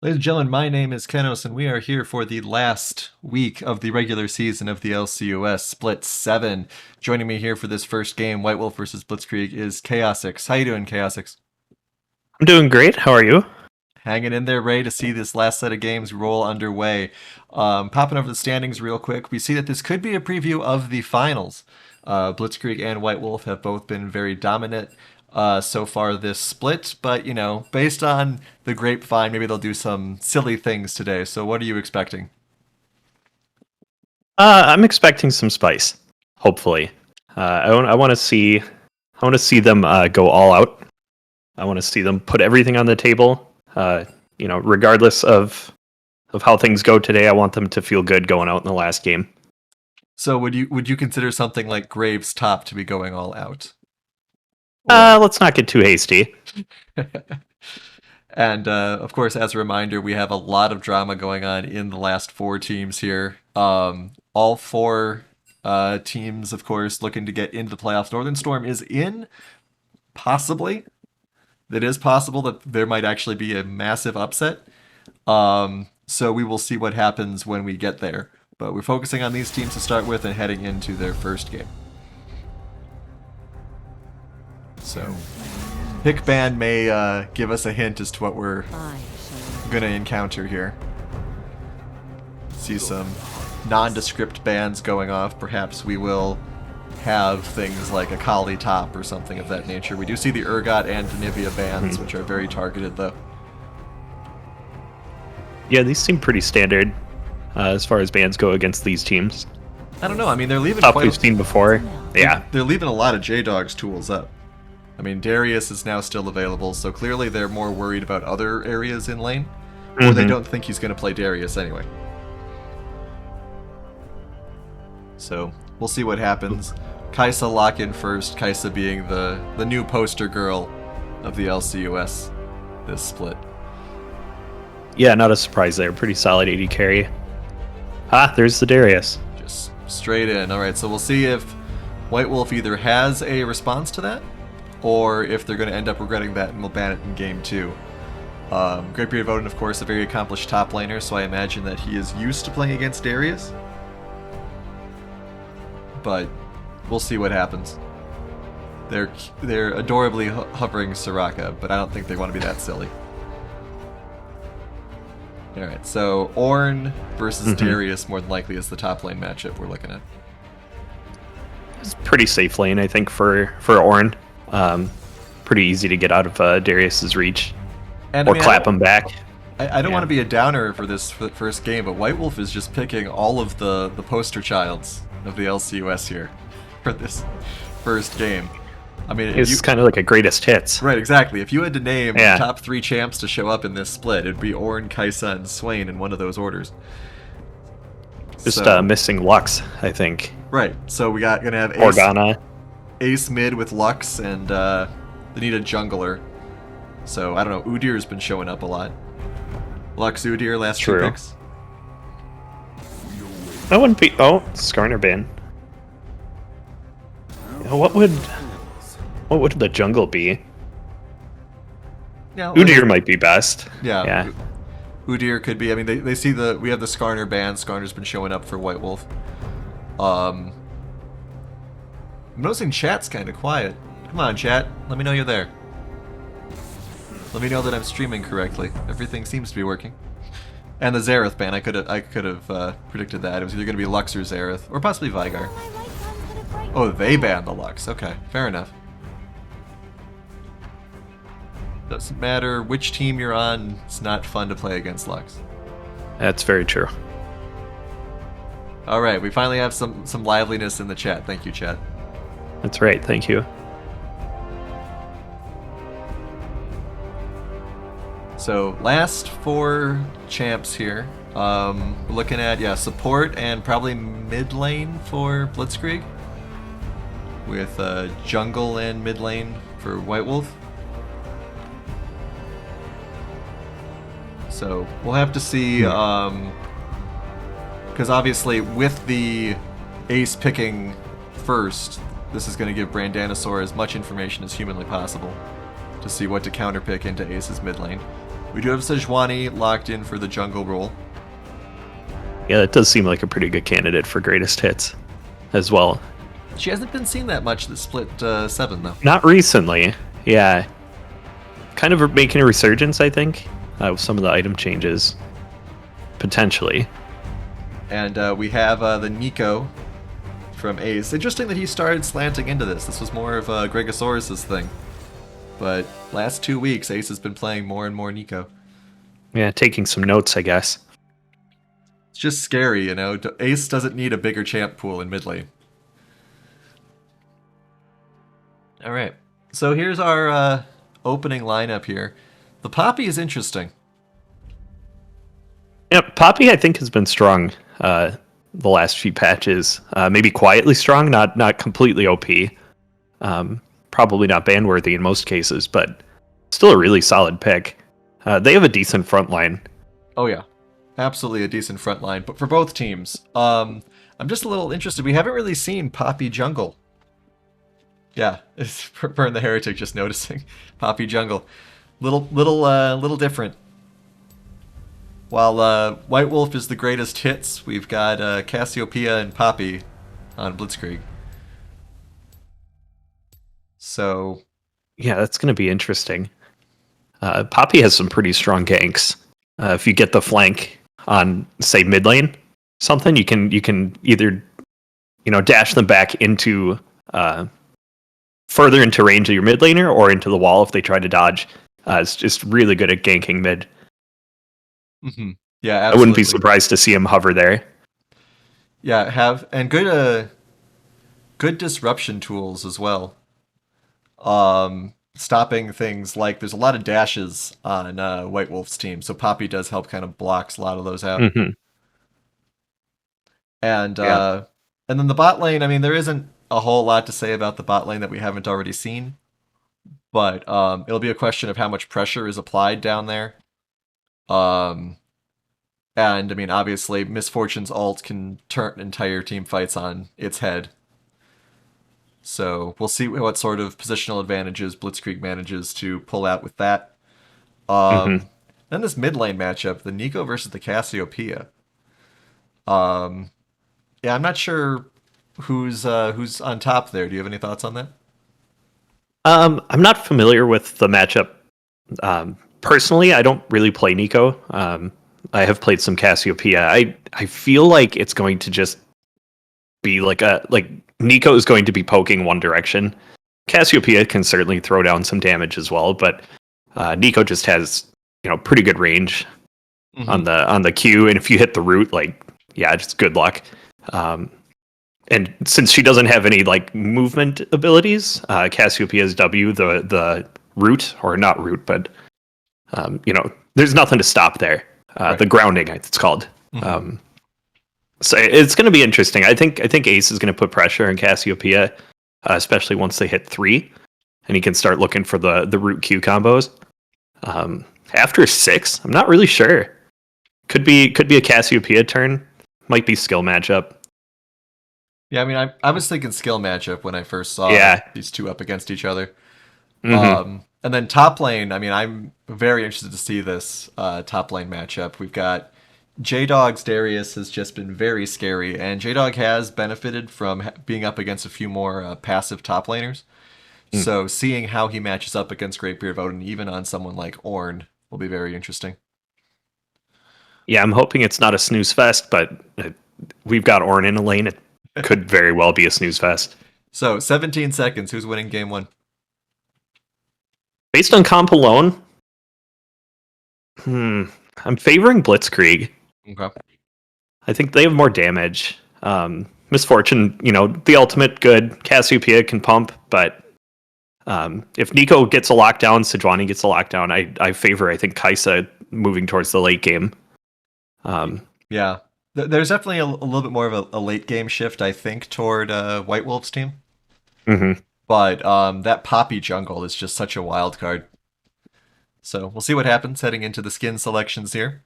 Ladies and gentlemen, my name is Kenos, and we are here for the last week of the regular season of the LCUS Split 7. Joining me here for this first game, White Wolf versus Blitzkrieg, is Chaosix. How you doing, Chaosix? I'm doing great. How are you? Hanging in there, ready to see this last set of games roll underway. Popping over the standings real quick, we see that this could be a preview of the finals. Blitzkrieg and White Wolf have both been very dominant so far this split, but based on the grapevine, maybe they'll do some silly things today. So, what are you expecting? I'm expecting some spice. Hopefully, I want to see. I want to see them go all out. I want to see them put everything on the table. Regardless of how things go today, I want them to feel good going out in the last game. So, would you consider something like Graves' top to be going all out? Let's not get too hasty. And of course, as a reminder, we have a lot of drama going on in the last four teams here. All four teams, of course, looking to get into the playoffs. Northern Storm is in, possibly. It is possible that there might actually be a massive upset. So we will see what happens when we get there. But we're focusing on these teams to start with and heading into their first game. So, pick band may give us a hint as to what we're going to encounter here. See some nondescript bands going off. Perhaps we will have things like a Kali top or something of that nature. We do see the Urgot and Danivia bands, which are very targeted, though. Yeah, these seem pretty standard as far as bands go against these teams. I don't know. I mean, they're leaving Stuff we've seen before. Yeah, they're leaving a lot of J-Dog's tools up. I mean, Darius is now still available, so clearly they're more worried about other areas in lane, or they don't think he's going to play Darius anyway. So, we'll see what happens. Kaisa lock in first, Kaisa being the new poster girl of the LCUS this split. Yeah, not a surprise there. Pretty solid AD carry. There's the Darius. Just straight in. Alright, so we'll see if White Wolf either has a response to that, or if they're going to end up regretting that and we'll ban it in game 2. Great Beard Odin, of course, a very accomplished top laner, so I imagine that he is used to playing against Darius. But we'll see what happens. They're adorably hovering Soraka, but I don't think they want to be that silly. Alright, so Ornn versus Darius more than likely is the top lane matchup we're looking at. It's pretty safe lane, I think, for Ornn. Pretty easy to get out of Darius's reach, or clap him back. I don't want to be a downer for the first game, but White Wolf is just picking all of the poster childs of the LCUS here for this first game. I mean, it's kind of like a greatest hits. Right, exactly. If you had to name the top 3 champs to show up in this split, it'd be Ornn, Kaisa, and Swain in one of those orders. Just missing Lux, I think. Right, so we gonna have Ace mid with Lux, and they need a jungler. So, I don't know, Udyr's been showing up a lot. Lux, Udyr, last 2 picks. That wouldn't be... Oh, Skarner ban. What would the jungle be? Yeah, Udyr might be best. Yeah. Udyr could be. I mean, they see we have the Skarner ban. Skarner's been showing up for White Wolf. I'm noticing chat's kind of quiet. Come on, chat. Let me know you're there. Let me know that I'm streaming correctly. Everything seems to be working. And the Xerath ban, I could have predicted that. It was either going to be Lux or Xerath, or possibly Veigar. Oh, they banned the Lux. Okay, fair enough. Doesn't matter which team you're on, it's not fun to play against Lux. That's very true. Alright, we finally have some liveliness in the chat. Thank you, chat. That's right, thank you. So, last 4 champs here. We're looking at, support and probably mid lane for Blitzkrieg. With jungle and mid lane for White Wolf. So we'll have to see, because obviously with the Ace picking first, this is going to give Brandanosaur as much information as humanly possible to see what to counterpick into Ace's mid lane. We do have Sejuani locked in for the jungle role. Yeah, that does seem like a pretty good candidate for greatest hits as well. She hasn't been seen that much this split 7, though. Not recently. Yeah. Kind of making a resurgence, I think, with some of the item changes. Potentially. And we have the Nico from Ace. Interesting that he started slanting into this. This was more of Gregosaurus's thing. But last 2 weeks, Ace has been playing more and more Nico. Yeah, taking some notes, I guess. It's just scary, you know? Ace doesn't need a bigger champ pool in mid lane. Alright. So here's our opening lineup here. The Poppy is interesting. Yeah, Poppy, I think, has been strong the last few patches. Maybe quietly strong, not completely OP. Probably not ban-worthy in most cases, but still a really solid pick. They have a decent front line. Oh yeah, absolutely a decent front line. But for both teams, I'm just a little interested. We haven't really seen Poppy jungle. Yeah, it's Burn the Heretic just noticing. Poppy jungle. Little different. While White Wolf is the greatest hits, we've got Cassiopeia and Poppy on Blitzkrieg. So, Yeah, that's going to be interesting. Poppy has some pretty strong ganks. If you get the flank on, say, mid lane, something you can either dash them back into further into range of your mid laner or into the wall if they try to dodge. It's just really good at ganking mid. mm-hmm. Yeah, absolutely. I wouldn't be surprised to see him hover there. Yeah, and good disruption tools as well. Stopping things like there's a lot of dashes on White Wolf's team, so Poppy does help kind of blocks a lot of those out. Mm-hmm. And Yeah. and then the bot lane, I mean, there isn't a whole lot to say about the bot lane that we haven't already seen, but it'll be a question of how much pressure is applied down there. And I mean, obviously, Misfortune's ult can turn entire team fights on its head. So we'll see what sort of positional advantages Blitzkrieg manages to pull out with that. Mm-hmm. Then this mid lane matchup, the Nico versus the Cassiopeia. Yeah, I'm not sure who's on top there. Do you have any thoughts on that? I'm not familiar with the matchup. Personally, I don't really play Nico. I have played some Cassiopeia. I feel like it's going to just be like Nico is going to be poking one direction. Cassiopeia can certainly throw down some damage as well, but Nico just has pretty good range on the Q, and if you hit the root, just good luck. And since she doesn't have any movement abilities, Cassiopeia's W, the root, or not root, but there's nothing to stop there. Right. The grounding, it's called. Mm-hmm. So it's going to be interesting. I think Ace is going to put pressure on Cassiopeia, especially once they hit 3, and he can start looking for the root Q combos. After 6, I'm not really sure. Could be a Cassiopeia turn. Might be skill matchup. Yeah, I mean, I was thinking skill matchup when I first saw these two up against each other. Mm-hmm. And then top lane, I mean, I'm very interested to see this top lane matchup. We've got J-Dog's Darius has just been very scary, and J-Dog has benefited from being up against a few more passive top laners. So seeing how he matches up against Greatbeard Voden, even on someone like Ornn, will be very interesting. Yeah, I'm hoping it's not a snooze fest, but we've got Ornn in a lane. It could very well be a snooze fest. So 17 seconds. Who's winning game 1? Based on comp alone, I'm favoring Blitzkrieg. Okay. I think they have more damage. Misfortune, the ultimate good. Cassiopeia can pump, but if Nico gets a lockdown, Sejuani gets a lockdown, I favor, I think, Kaisa moving towards the late game. Yeah. There's definitely a little bit more of a late game shift, I think, toward White Wolf's team. Mm-hmm. But that Poppy jungle is just such a wild card. So we'll see what happens heading into the skin selections here.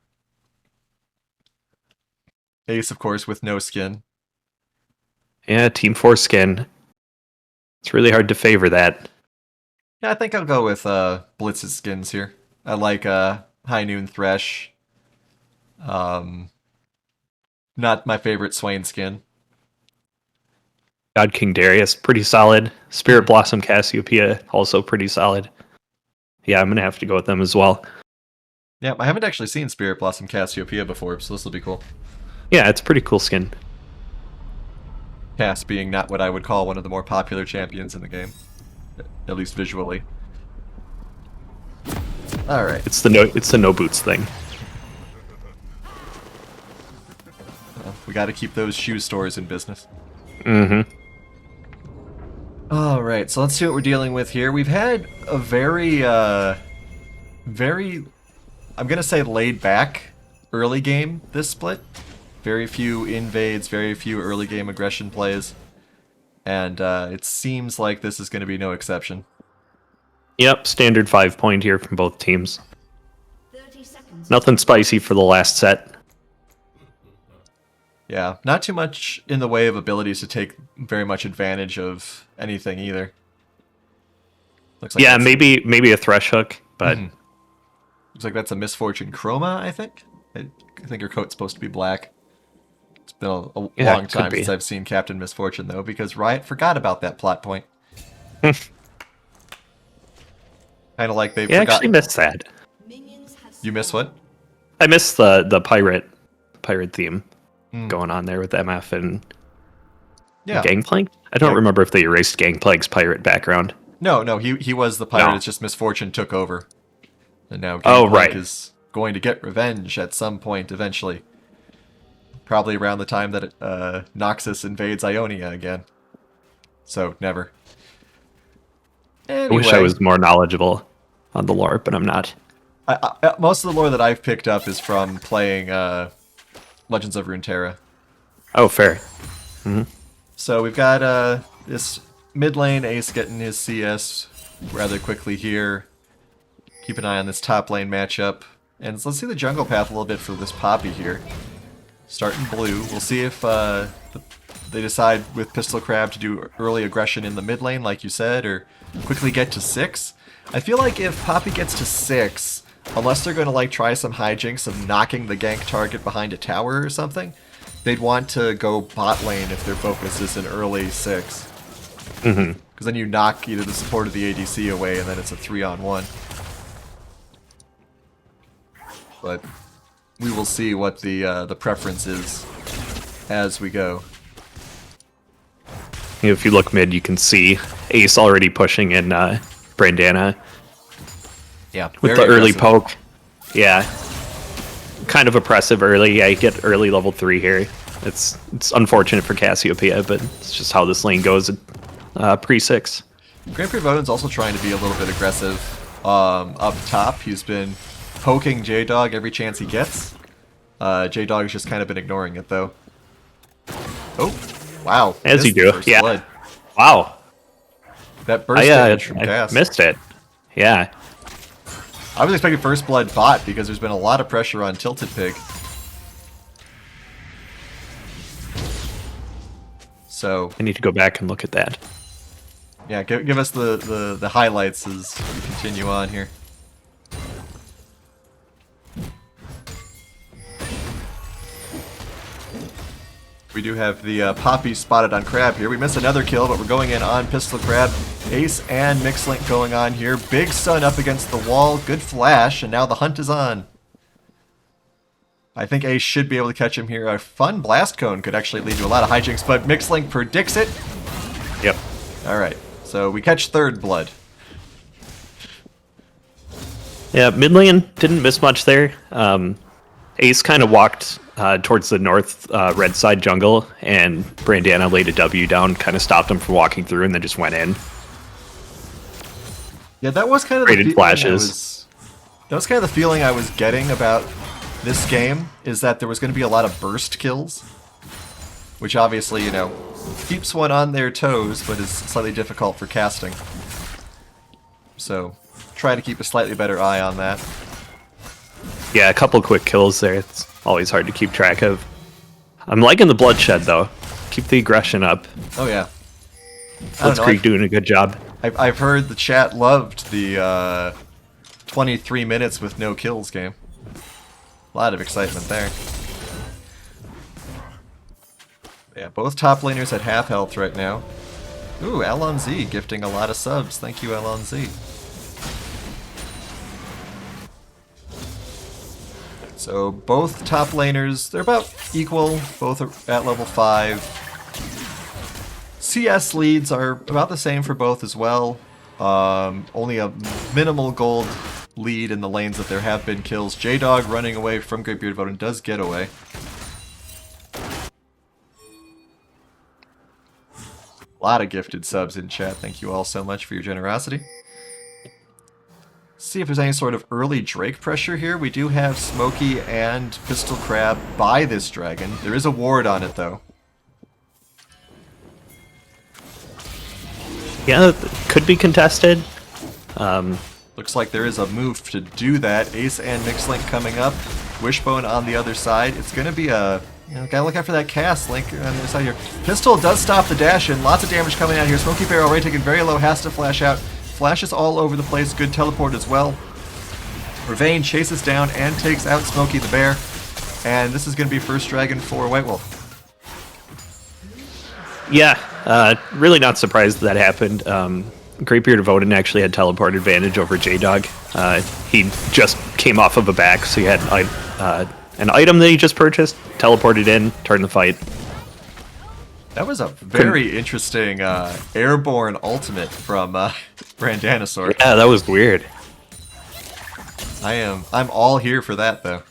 Ace, of course, with no skin. Yeah, Team 4 skin. It's really hard to favor that. Yeah, I think I'll go with Blitz's skins here. I like High Noon Thresh. Not my favorite Swain skin. God King Darius, pretty solid. Spirit Blossom Cassiopeia, also pretty solid. Yeah, I'm gonna have to go with them as well. Yeah, I haven't actually seen Spirit Blossom Cassiopeia before, so this will be cool. Yeah, it's a pretty cool skin. Cass being not what I would call one of the more popular champions in the game, at least visually. All right. It's the no boots thing. Well, we got to keep those shoe stores in business. Mm-hmm. All right, so let's see what we're dealing with here. We've had a very, I'm gonna say laid back early game this split. Very few invades, very few early game aggression plays, and it seems like this is going to be no exception. Yep, standard 5-point here from both teams. 30 seconds. Nothing spicy for the last set. Yeah, not too much in the way of abilities to take very much advantage of anything either. Looks like Yeah, that's- maybe a Thresh Hook, but looks like that's a Misfortune Chroma, I think. I think her coat's supposed to be black. It's been a Yeah, long it could time be. since I've seen Captain Misfortune, though, because Riot forgot about that plot point. Kind of like they've yeah, I actually forgotten. missed that. Minions have You miss what? I missed the pirate theme Hmm. going on there with MF and Yeah. Gangplank. I don't Yeah. remember if they erased Gangplank's pirate background. No, he was the pirate. No. It's just Misfortune took over, and now Oh, Gangplank right. is going to get revenge at some point eventually. Probably around the time that Noxus invades Ionia again. So never. I wish I Anyway, was more knowledgeable on the lore, but I'm not. most of the lore that I've picked up is from playing Legends of Runeterra. Oh, fair. So we've got this mid lane Ace getting his CS rather quickly here. Keep an eye on this top lane matchup. And let's see the jungle path a little bit for this Poppy here. Starting blue. We'll see if they decide with Pistol Crab to do early aggression in the mid lane, like you said, or quickly get to 6. I feel like if Poppy gets to 6, unless they're going to like try some hijinks of knocking the gank target behind a tower or something, they'd want to go bot lane if their focus is an early 6. Because then you knock either the support or the ADC away, and then it's a 3-on-1. But we will see what the preference is as we go. If you look mid, you can see Ace already pushing in Brandana Yeah, with the early poke. Yeah, kind of oppressive early. Yeah, you get early level 3 here. It's unfortunate for Cassiopeia, but it's just how this lane goes at pre-6. Grand Prix Voden's also trying to be a little bit aggressive up top. He's been poking J-Dog every chance he gets. J-Dog has just kind of been ignoring it, though. Oh, wow. As you missed the do, first yeah. blood. Wow, That burst I damage from I Cass. missed it. Yeah, I was expecting first blood bot because there's been a lot of pressure on Tilted Pig. So, I need to go back and look at that. yeah, give us the highlights as we continue on here. We do have the Poppy spotted on Crab here. We missed another kill, but we're going in on Pistol Crab. Ace and Mixlink going on here. Big stun up against the wall. Good flash, and now the hunt is on. I think Ace should be able to catch him here. A fun blast cone could actually lead to a lot of hijinks, but Mixlink predicts it. Yep. Alright, so we catch third blood. Yeah, mid lane didn't miss much there. Ace kind of walked towards the north red side jungle, and Brandana laid a W down, kind of stopped him from walking through, and then just went in. Yeah, that was kind of Traded the flashes. that was kind of the feeling I was getting about this game, is that there was going to be a lot of burst kills, which obviously, you know, keeps one on their toes, but is slightly difficult for casting. So, try to keep a slightly better eye on that. Yeah, a couple quick kills there. It's always hard to keep track of. I'm liking the bloodshed, though. Keep the aggression up. Oh yeah. I don't know, Blitzkrieg doing a good job. I've heard the chat loved the 23 minutes with no kills game. A lot of excitement there. Yeah, both top laners at half health right now. Ooh, Alon Z gifting a lot of subs. Thank you, Alon Z. So both top laners, they're about equal, both are at level 5. CS leads are about the same for both as well. Only a minimal gold lead in the lanes that there have been kills. J-Dog running away from Great Beard Voden does get away. A lot of gifted subs in chat. Thank you all so much for your generosity. See if there's any sort of early Drake pressure here. We do have Smokey and Pistol Crab by this dragon. There is a ward on it though. Yeah, could be contested. Looks like there is a move to do that. Ace and Mixlink coming up. Wishbone on the other side. It's going to be a... gotta look out for that cast. Link on the other side here. Pistol does stop the dash in. Lots of damage coming out here. Smokey Bear already taken very low. Has to flash out. Flashes all over the place. Good teleport as well. Ravane chases down and takes out Smokey the Bear. And this is going to be first dragon for White Wolf. Yeah, really not surprised that happened. Great Beard of Odin actually had teleport advantage over J-Dog. He just came off of a back, so he had an item that he just purchased, teleported in, turned the fight. That was a very interesting airborne ultimate from Brandanosaur. Yeah, that was weird. I'm all here for that though.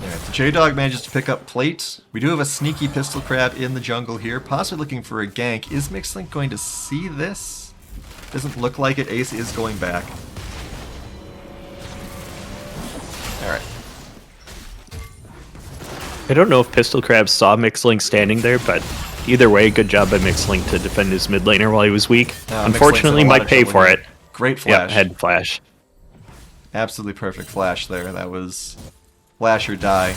Alright, so J-Dog manages to pick up plate. We do have a sneaky Pistol Crab in the jungle here, possibly looking for a gank. Is Mixlink going to see this? Doesn't look like it. Ace is going back. Alright. I don't know if Pistol Crab saw Mixlink standing there, but either way, good job by Mixlink to defend his mid laner while he was weak. Unfortunately, might pay for it. Great flash. Yeah, head flash. Absolutely perfect flash there. That was flash or die.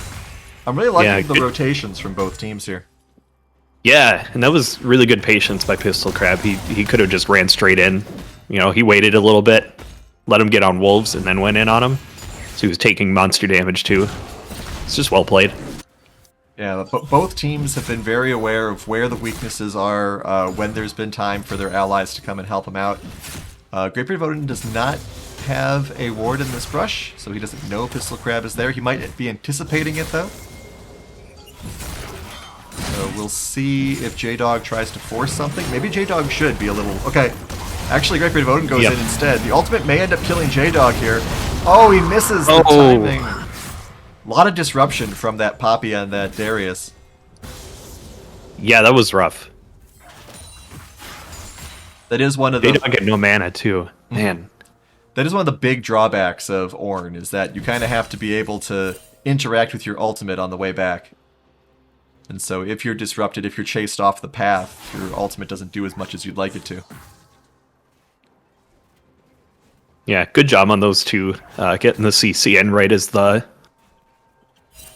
I'm really liking the rotations from both teams here. Yeah, and that was really good patience by Pistol Crab. He could have just ran straight in. You know, he waited a little bit, let him get on Wolves, and then went in on him. So he was taking monster damage too. It's just well played. Yeah, both teams have been very aware of where the weaknesses are when there's been time for their allies to come and help them out. Great Beard Odin does not have a ward in this brush, so he doesn't know Pistol Crab is there. He might be anticipating it though. So we'll see if J-Dog tries to force something. Maybe J-Dog should be a little... Okay, actually Great Beard Odin goes in instead. The ultimate may end up killing J-Dog here. Oh, he misses the timing. A lot of disruption from that Poppy and that Darius. Yeah, that was rough. That is one of the... They don't get no mana too. Man. That is one of the big drawbacks of Ornn, is that you kind of have to be able to interact with your ultimate on the way back. And so if you're disrupted, if you're chased off the path, your ultimate doesn't do as much as you'd like it to. Yeah, good job on those two, getting the CC in right as the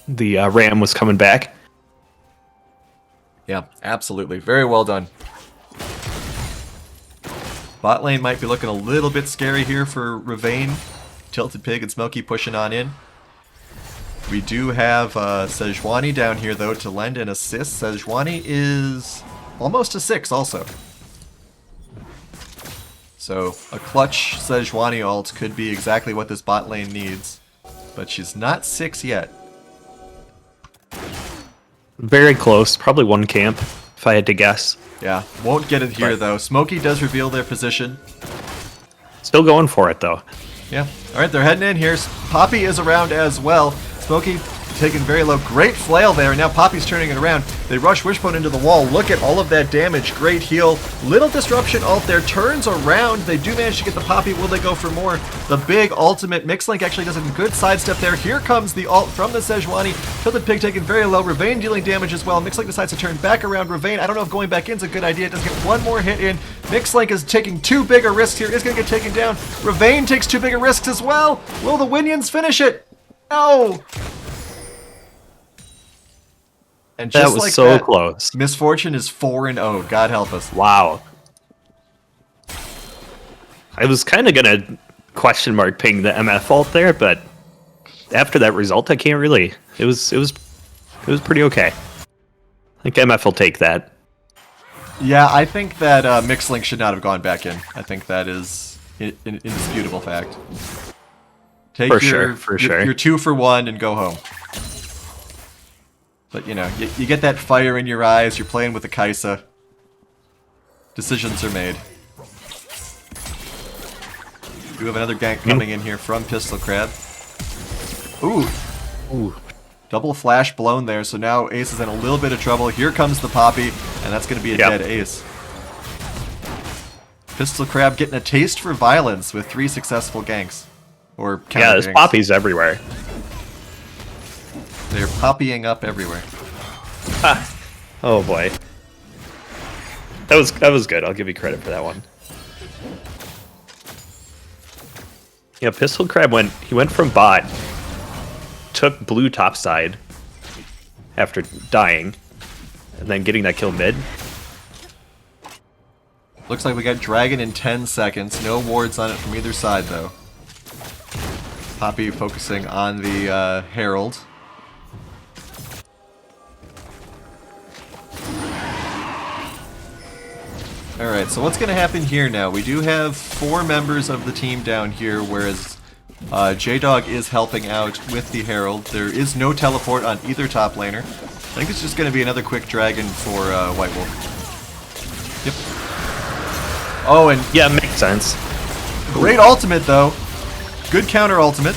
Ram was coming back. Yeah, absolutely. Very well done. Bot lane might be looking a little bit scary here for Ravane. Tilted Pig and Smokey pushing on in. We do have Sejuani down here, though, to lend an assist. Sejuani is almost a 6 also. So a clutch Sejuani ult could be exactly what this bot lane needs. But she's not 6 yet. Very close. Probably one camp, if I had to guess. Yeah, won't get it here, though. Smokey does reveal their position. Still going for it, though. Yeah. Alright, they're heading in here. Poppy is around as well. Smokey taken very low. Great flail there, and now Poppy's turning it around. They rush Wishbone into the wall. Look at all of that damage. Great heal. Little disruption ult there. Turns around. They do manage to get the Poppy. Will they go for more? The big ultimate. Mixlink actually does a good sidestep there. Here comes the ult from the Sejuani. Tilted Pig taken very low. Ravane dealing damage as well. Mixlink decides to turn back around Ravane. I don't know if going back in is a good idea. It does get one more hit in. Mixlink is taking too big a risk here. Is going to get taken down. Ravane takes too big a risk as well. Will the Winions finish it? No! And just That was like so that, close. Misfortune is 4-0. God help us. Wow. I was kind of gonna question mark ping the MF ult there, but after that result, I can't really. It was pretty okay. I think MF will take that. Yeah, I think that Mixlink should not have gone back in. I think that is an indisputable fact. Take For sure. Your 2 for 1 and go home. But, you know, you get that fire in your eyes, you're playing with the Kaisa. Decisions are made. We have another gank coming in here from Pistol Crab. Ooh. Double flash blown there, so now Ace is in a little bit of trouble. Here comes the Poppy, and that's going to be a dead Ace. Pistol Crab getting a taste for violence with 3 successful ganks. Or counter Yeah, there's ganks. poppies everywhere. They're poppying up everywhere. Ah. Oh boy. That was good. I'll give you credit for that one. Yeah, Pistol Crab went from bot, took blue topside after dying, and then getting that kill mid. Looks like we got Dragon in 10 seconds. No wards on it from either side, though. Poppy focusing on the Herald. Alright, so what's going to happen here now? We do have 4 members of the team down here, whereas J-Dog is helping out with the Herald. There is no teleport on either top laner. I think it's just going to be another quick Dragon for White Wolf. Yep. Oh, and Yeah, makes sense. great ultimate, though. Good counter ultimate.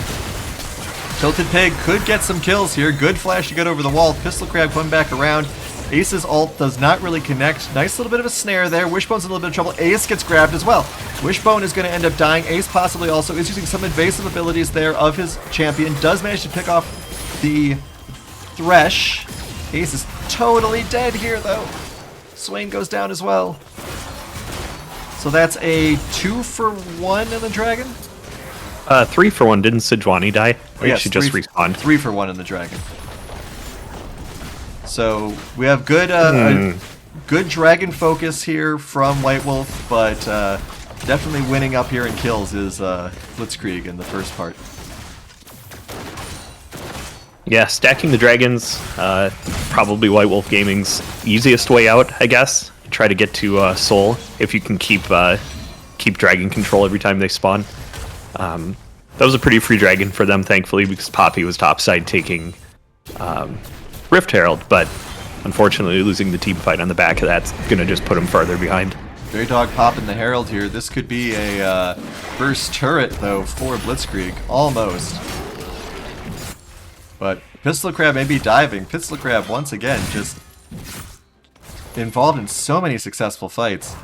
Tilted Pig could get some kills here. Good flash to get over the wall. Pistol Crab coming back around. Ace's ult does not really connect. Nice little bit of a snare there. Wishbone's in a little bit of trouble. Ace gets grabbed as well. Wishbone is going to end up dying. Ace possibly also is using some invasive abilities there of his champion. Does manage to pick off the Thresh. Ace is totally dead here, though. Swain goes down as well. So that's a 2 for 1 in the Dragon? 3 for 1. Didn't Sejuani die? Or Yes, she just respawned? 3 for 1 in the Dragon. So we have good good Dragon focus here from White Wolf, but definitely winning up here in kills is Blitzkrieg in the first part. Yeah, stacking the dragons, probably White Wolf Gaming's easiest way out, I guess. Try to get to Soul if you can keep dragon control every time they spawn. That was a pretty free dragon for them, thankfully, because Poppy was topside taking Rift Herald, but unfortunately losing the team fight on the back of that's going to just put him farther behind. J-Dog popping the Herald here. This could be a first turret, though, for Blitzkrieg. Almost. But Pistol Crab may be diving. Pistol Crab, once again, just involved in so many successful fights.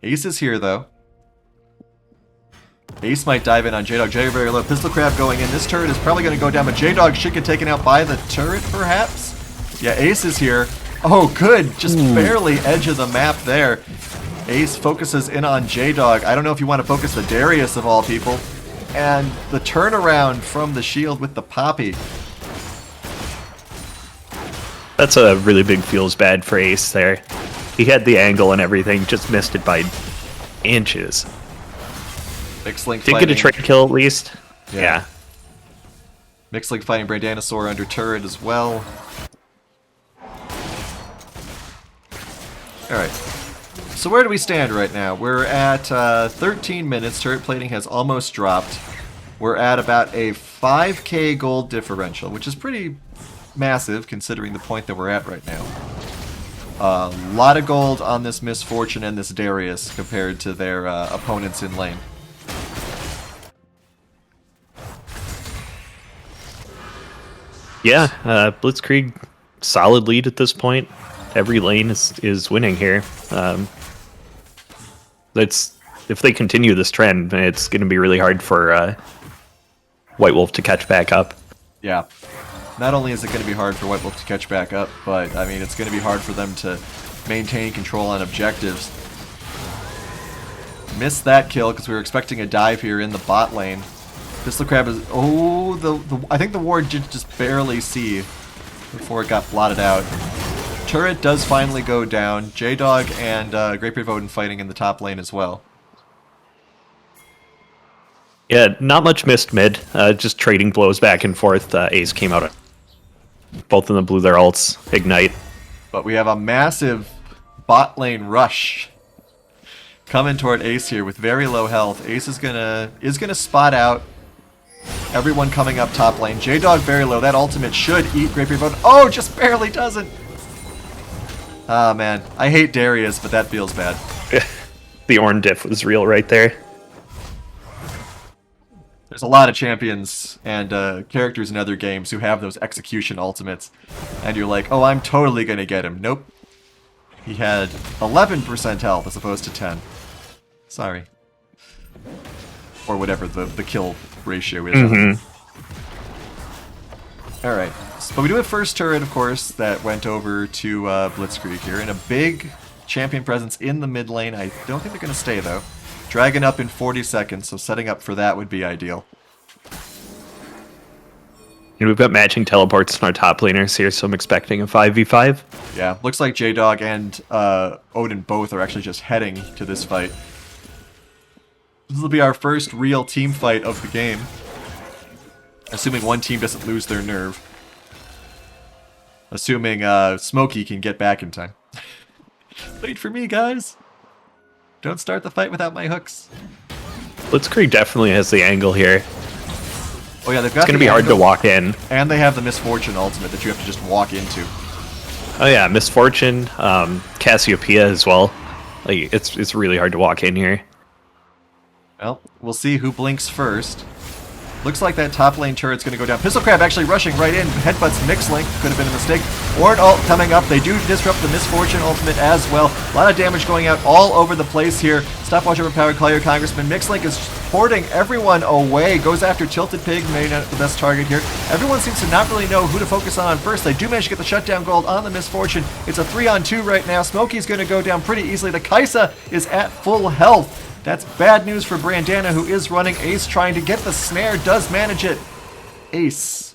Ace is here, though. Ace might dive in on J-Dog. J very low. Pistol Crab going in. This turret is probably going to go down, but J-Dog should get taken out by the turret, perhaps? Yeah, Ace is here. Oh, good. Just barely edge of the map there. Ace focuses in on J-Dog. I don't know if you want to focus the Darius of all people. And the turnaround from the shield with the Poppy. That's a really big feels bad for Ace there. He had the angle and everything, just missed it by inches. Mixlink Did get a trade kill at least. Yeah. Mixlink fighting Brandanosaur under turret as well. Alright. So where do we stand right now? We're at 13 minutes. Turret plating has almost dropped. We're at about a 5k gold differential, which is pretty massive considering the point that we're at right now. A lot of gold on this Misfortune and this Darius compared to their opponents in lane. Yeah, Blitzkrieg, solid lead at this point. Every lane is winning here. If they continue this trend, it's going to be really hard for White Wolf to catch back up. Yeah. Not only is it going to be hard for White Wolf to catch back up, but, I mean, it's going to be hard for them to maintain control on objectives. Missed that kill because we were expecting a dive here in the bot lane. Pistol Crab is... Oh, I think the ward did just barely see before it got blotted out. turret does finally go down. J-Dog and Great Brave Odin fighting in the top lane as well. Yeah, not much missed mid. Just trading blows back and forth. Ace came out. Both of them blew their ults. Ignite. But we have a massive bot lane rush coming toward Ace here with very low health. Ace is gonna spot out everyone coming up top lane. J-Dog very low. That ultimate should eat Great Brave Odin. Oh, just barely doesn't. Ah, man. I hate Darius, but that feels bad. The Ornn diff was real right there. There's a lot of champions and characters in other games who have those execution ultimates. And you're like, oh, I'm totally going to get him. Nope. He had 11% health as opposed to 10. Sorry. Or whatever the kill ratio is. Mm-hmm. Alright. But we do have first turret, of course, that went over to Blitzkrieg here. And a big champion presence in the mid lane. I don't think they're going to stay, though. Dragon up in 40 seconds, so setting up for that would be ideal. And we've got matching teleports in our top laners here, so I'm expecting a 5v5. Yeah, looks like J-Dog and Odin both are actually just heading to this fight. This will be our first real team fight of the game. Assuming one team doesn't lose their nerve. Assuming Smokey can get back in time. Wait for me, guys! Don't start the fight without my hooks. Blitzkrieg definitely has the angle here. Oh yeah, they've got It's going to be hard to walk in. And they have the Misfortune ultimate that you have to just walk into. Oh yeah, Misfortune, Cassiopeia as well. Like it's really hard to walk in here. Well, we'll see who blinks first. Looks like that top lane turret's going to go down. Pistol Crab actually rushing right in. Headbutts Mixlink. Could have been a mistake. Ornn ult coming up. They do disrupt the Misfortune ultimate as well. A lot of damage going out all over the place here. Stopwatch overpowered. Call your Congressman. Mixlink is porting everyone away. Goes after Tilted Pig. Maybe not the best target here. Everyone seems to not really know who to focus on first. They do manage to get the shutdown gold on the Misfortune. It's a 3-on-2 right now. Smokey's going to go down pretty easily. The Kaisa is at full health. That's bad news for Brandana, who is running. Ace trying to get the snare, does manage it. Ace.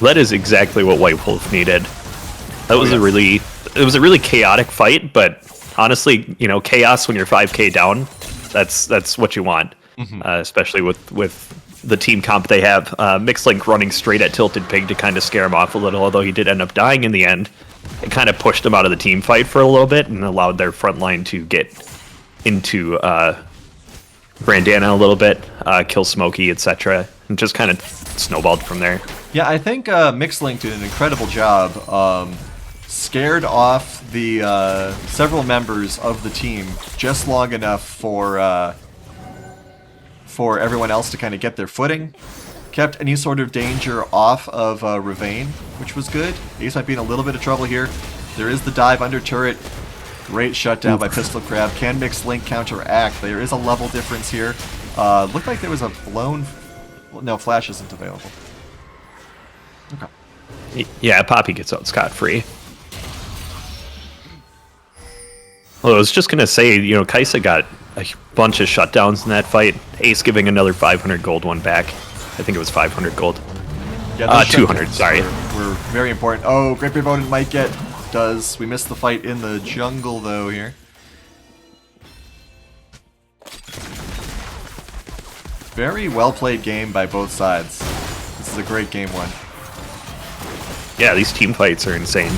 That is exactly what White Wolf needed. That was it was a really chaotic fight, but honestly, you know, chaos when you're 5k down, that's what you want. Especially with the team comp they have. Mixlink running straight at Tilted Pig to kind of scare him off a little, although he did end up dying in the end. It kind of pushed them out of the team fight for a little bit and allowed their front line to get into Brandana a little bit, kill Smokey, etc. And just kind of snowballed from there. Yeah, I think Mixlink did an incredible job. Scared off the several members of the team just long enough for everyone else to kind of get their footing. Kept any sort of danger off of Ravane, which was good. Ace might be in a little bit of trouble here. There is the dive under turret. Great shutdown by Pistol Crab. Can Mixlink counteract? There is a level difference here. Looked like there was a blown... No, Flash isn't available. Okay. Yeah, Poppy gets out scot-free. Well, I was just going to say, you know, Kaisa got a bunch of shutdowns in that fight. Ace giving another 500 gold one back. I think it was 500 gold. Yeah, 200, sorry. Were very important. Oh, Great Brave Odin might get... Does. We missed the fight in the jungle, though, here. Very well-played game by both sides. This is a great game one. Yeah, these team fights are insane.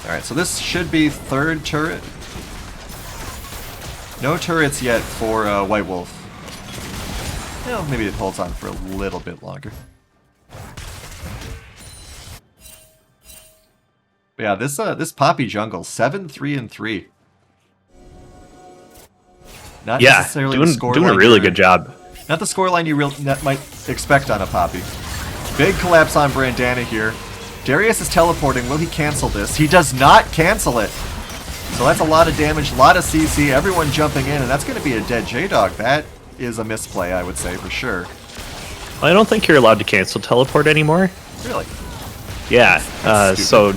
Alright, so this should be third turret. No turrets yet for White Wolf. Well, maybe it holds on for a little bit longer. But yeah, this Poppy jungle, 7-3-3. Not necessarily the score doing a line really good job. Not the scoreline you might expect on a Poppy. Big collapse on Brandana here. Darius is teleporting. Will he cancel this? He does not cancel it. So that's a lot of damage, a lot of CC, everyone jumping in, and that's going to be a dead J-Dog. That is a misplay, I would say, for sure. I don't think you're allowed to cancel teleport anymore. Really? Yeah, so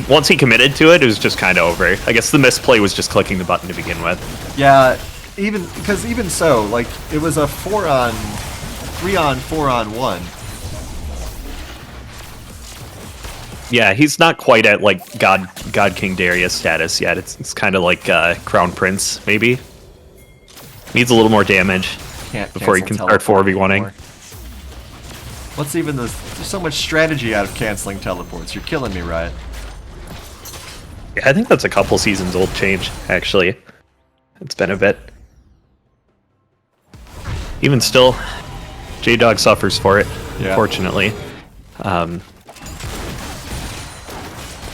once he committed to it, it was just kind of over. I guess the misplay was just clicking the button to begin with. Yeah, even so, like, it was a 3-on, 4-on-1. Yeah, he's not quite at like God King Darius status yet. It's kind of like Crown Prince maybe. Needs a little more damage Can't before he cancel can start teleport 4v1ing. anymore. What's even the... There's so much strategy out of canceling teleports. You're killing me, Riot. Yeah, I think that's a couple seasons old change, actually. It's been a bit. Even still, J-Dog suffers for it, Yeah. unfortunately.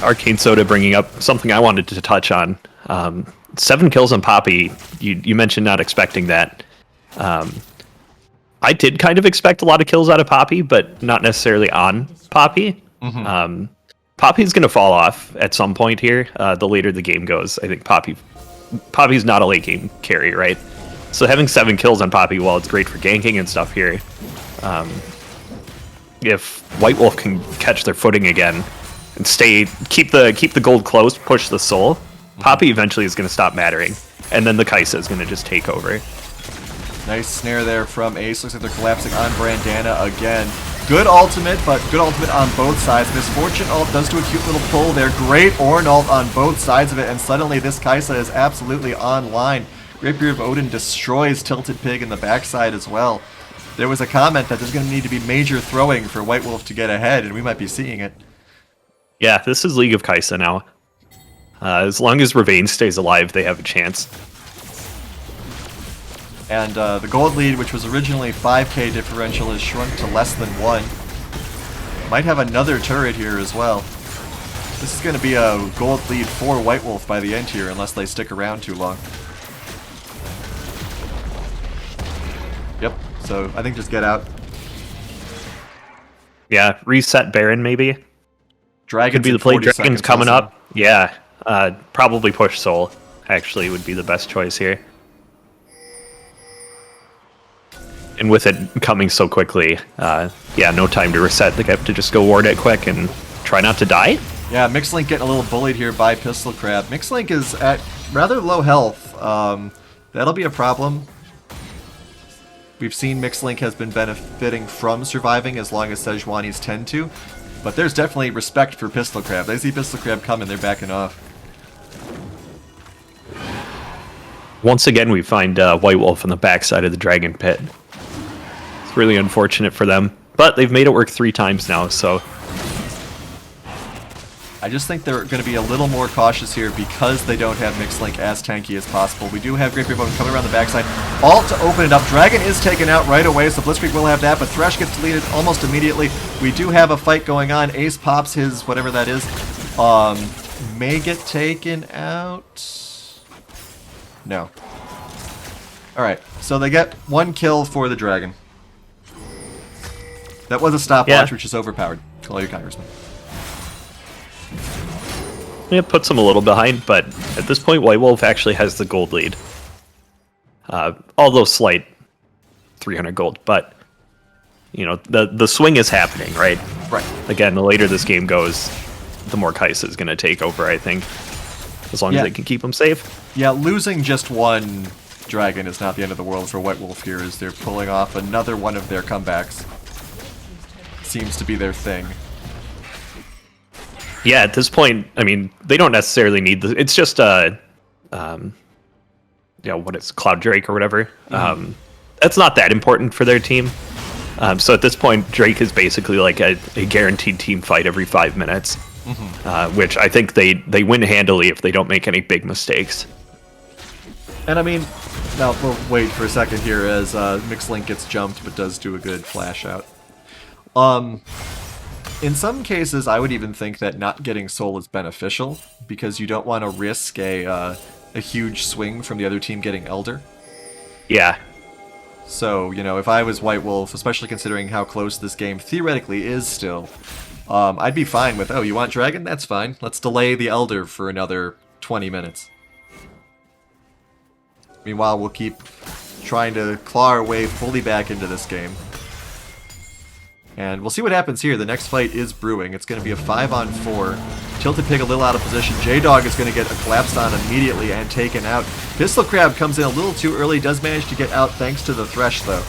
Arcane Soda bringing up something I wanted to touch on. 7 kills on Poppy. You mentioned not expecting that. I did kind of expect a lot of kills out of Poppy, but not necessarily on Poppy. Poppy's going to fall off at some point here. The later the game goes, I think Poppy's not a late game carry, right? So having 7 kills on Poppy, while it's great for ganking and stuff here, if White Wolf can catch their footing again and keep the gold close, push the soul, Poppy eventually is going to stop mattering, and then the Kaisa is going to just take over. Nice snare there from Ace. Looks like they're collapsing on Brandana again. Good ultimate, but good ultimate on both sides. Misfortune ult does do a cute little pull there. Great Ornn ult on both sides of it, and suddenly this Kaisa is absolutely online. Rapier of Odin destroys Tilted Pig in the backside as well. There was a comment that there's going to need to be major throwing for White Wolf to get ahead, and we might be seeing it. Yeah, this is League of Kaisa now. As long as Ravane stays alive, they have a chance. And the gold lead, which was originally 5k differential, is shrunk to less than 1. Might have another turret here as well. This is going to be a gold lead for White Wolf by the end here, unless they stick around too long. Yep, so I think just get out. Yeah, reset Baron maybe. Dragon's Could be in the play. 40 Dragon's seconds coming also. up. Yeah, probably push Soul, actually, would be the best choice here. And with it coming so quickly, yeah, no time to reset. They have to just go ward it quick and try not to die. Yeah, Mixlink getting a little bullied here by Pistol Crab. Mixlink is at rather low health. That'll be a problem. We've seen Mixlink has been benefiting from surviving as long as Sejuani's tend to. But there's definitely respect for Pistol Crab. They see Pistol Crab coming, they're backing off. Once again, we find White Wolf on the backside of the Dragon Pit. It's really unfortunate for them. But they've made it work 3 times now, so... I just think they're going to be a little more cautious here because they don't have Mixlink as tanky as possible. We do have Great Beard Bone coming around the backside. Ult to open it up. Dragon is taken out right away, so Blitzkrieg will have that, but Thresh gets deleted almost immediately. We do have a fight going on. Ace pops his whatever that is. May get taken out. No. Alright, so they get 1 kill for the Dragon. That was a stopwatch, which is overpowered. Call you Congressman. Yeah, it puts them a little behind, but at this point, White Wolf actually has the gold lead. Although slight 300 gold, but, you know, the swing is happening, right? Right. Again, the later this game goes, the more Kaisa is going to take over, I think. As long as they can keep them safe. Yeah, losing just 1 Dragon is not the end of the world for White Wolf here, as they're pulling off another one of their comebacks. Seems to be their thing. Yeah, at this point, I mean, they don't necessarily need the... It's just you know, what is Cloud Drake or whatever. That's not that important for their team. So at this point, Drake is basically like a guaranteed team fight every 5 minutes, which I think they win handily if they don't make any big mistakes. And I mean, now we'll wait for a second here as Mixlink gets jumped, but does do a good flash out. In some cases, I would even think that not getting Soul is beneficial, because you don't want to risk a huge swing from the other team getting Elder. Yeah. So, you know, if I was White Wolf, especially considering how close this game theoretically is still, I'd be fine with, oh, you want Dragon? That's fine. Let's delay the Elder for another 20 minutes. Meanwhile, we'll keep trying to claw our way fully back into this game. And we'll see what happens here. The next fight is brewing. It's going to be a 5-on-4. Tilted Pig a little out of position. J-Dog is going to get a collapsed on immediately and taken out. Pistol Crab comes in a little too early. Does manage to get out thanks to the Thresh, though.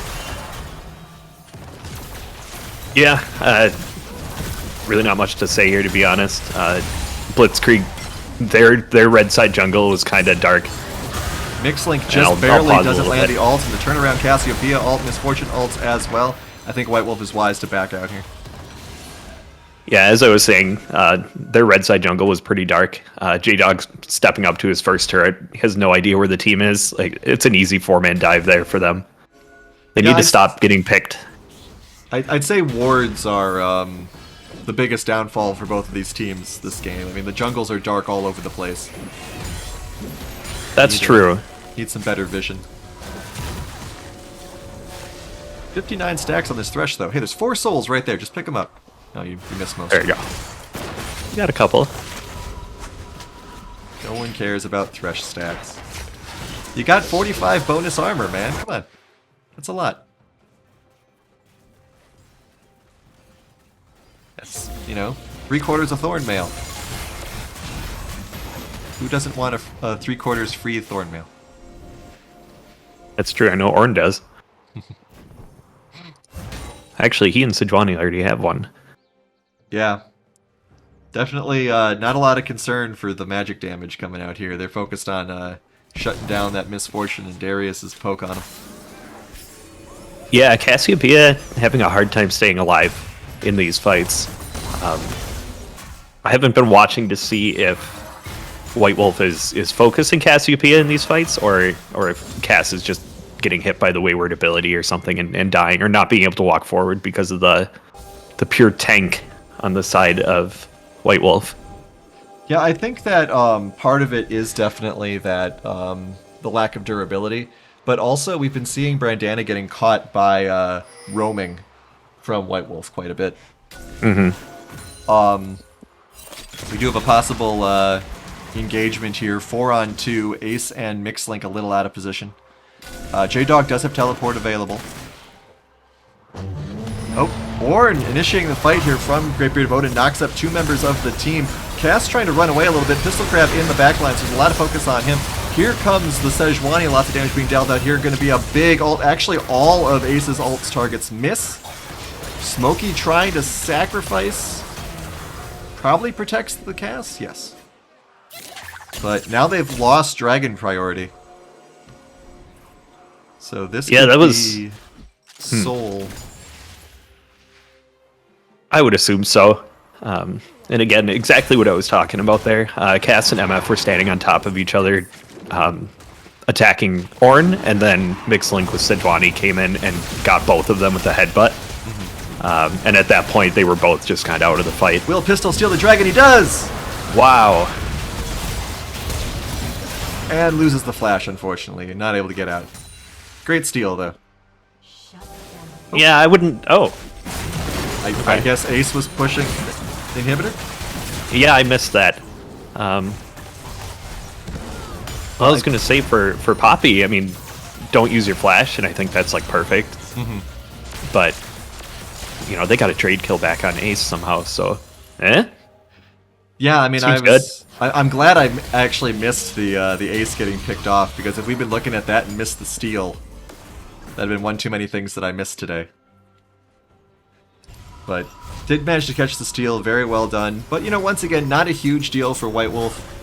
Yeah. Really not much to say here, to be honest. Blitzkrieg, their red side jungle was kind of dark. Mixlink I'll just pause barely a doesn't little land bit. the ult, and the turnaround Cassiopeia ult, Misfortune ults as well. I think White Wolf is wise to back out here. Yeah, as I was saying, their red side jungle was pretty dark. J-Dog stepping up to his first turret. He has no idea where the team is. Like, it's an easy 4-man dive there for them. They Yeah, need to stop getting picked. I'd say wards are the biggest downfall for both of these teams this game. I mean, the jungles are dark all over the place. That's true. Need some better vision. 59 stacks on this Thresh, though. Hey, there's 4 souls right there. Just pick them up. No, you missed most. There you go. You got a couple. No one cares about Thresh stacks. You got 45 bonus armor, man. Come on. That's a lot. That's, 3/4 of Thorn Mail. Who doesn't want a 3/4 free Thorn Mail? That's true. I know Ornn does. Actually, he and Sejuani already have one. Yeah. Definitely not a lot of concern for the magic damage coming out here. They're focused on shutting down that Misfortune and Darius's poke on them. Yeah, Cassiopeia having a hard time staying alive in these fights. I haven't been watching to see if White Wolf is focusing Cassiopeia in these fights, or if Cass is just getting hit by the Wayward ability or something and dying, or not being able to walk forward because of the pure tank on the side of White Wolf. Yeah, I think that part of it is definitely that the lack of durability, but also we've been seeing Brandana getting caught by roaming from White Wolf quite a bit. Mm-hmm. We do have a possible engagement here. 4-on-2, Ace and Mixlink a little out of position. J-Dog does have teleport available. Oh, Ornn initiating the fight here from Greatbeard of Odin, knocks up 2 members of the team. Cass trying to run away a little bit. Pistol Crab in the backline, so there's a lot of focus on him. Here comes the Sejuani, lots of damage being dealt out here. Going to be a big ult. Actually, all of Ace's ult's targets miss. Smokey trying to sacrifice. Probably protects the Cass, yes. But now they've lost Dragon priority. So this could that was be Soul. I would assume so. And again, exactly what I was talking about there. Cass and MF were standing on top of each other, attacking Ornn, and then Mixlink with Sejuani came in and got both of them with the headbutt. And at that point, they were both just kind of out of the fight. Will Pistol steal the dragon? He does! Wow. And loses the flash, unfortunately. Not able to get out. Great steal, though. Yeah, I wouldn't... Oh. I guess Ace was pushing inhibitor? Yeah, I missed that. Well, I was going to say for Poppy, I mean, don't use your flash, and I think that's, like, perfect. But, they got a trade kill back on Ace somehow, so... Yeah, I mean, Seems I'm glad I actually missed the Ace getting picked off, because if we'd been looking at that and missed the steal, that'd been one too many things that I missed today. But did manage to catch the steal, very well done. But, once again, not a huge deal for White Wolf.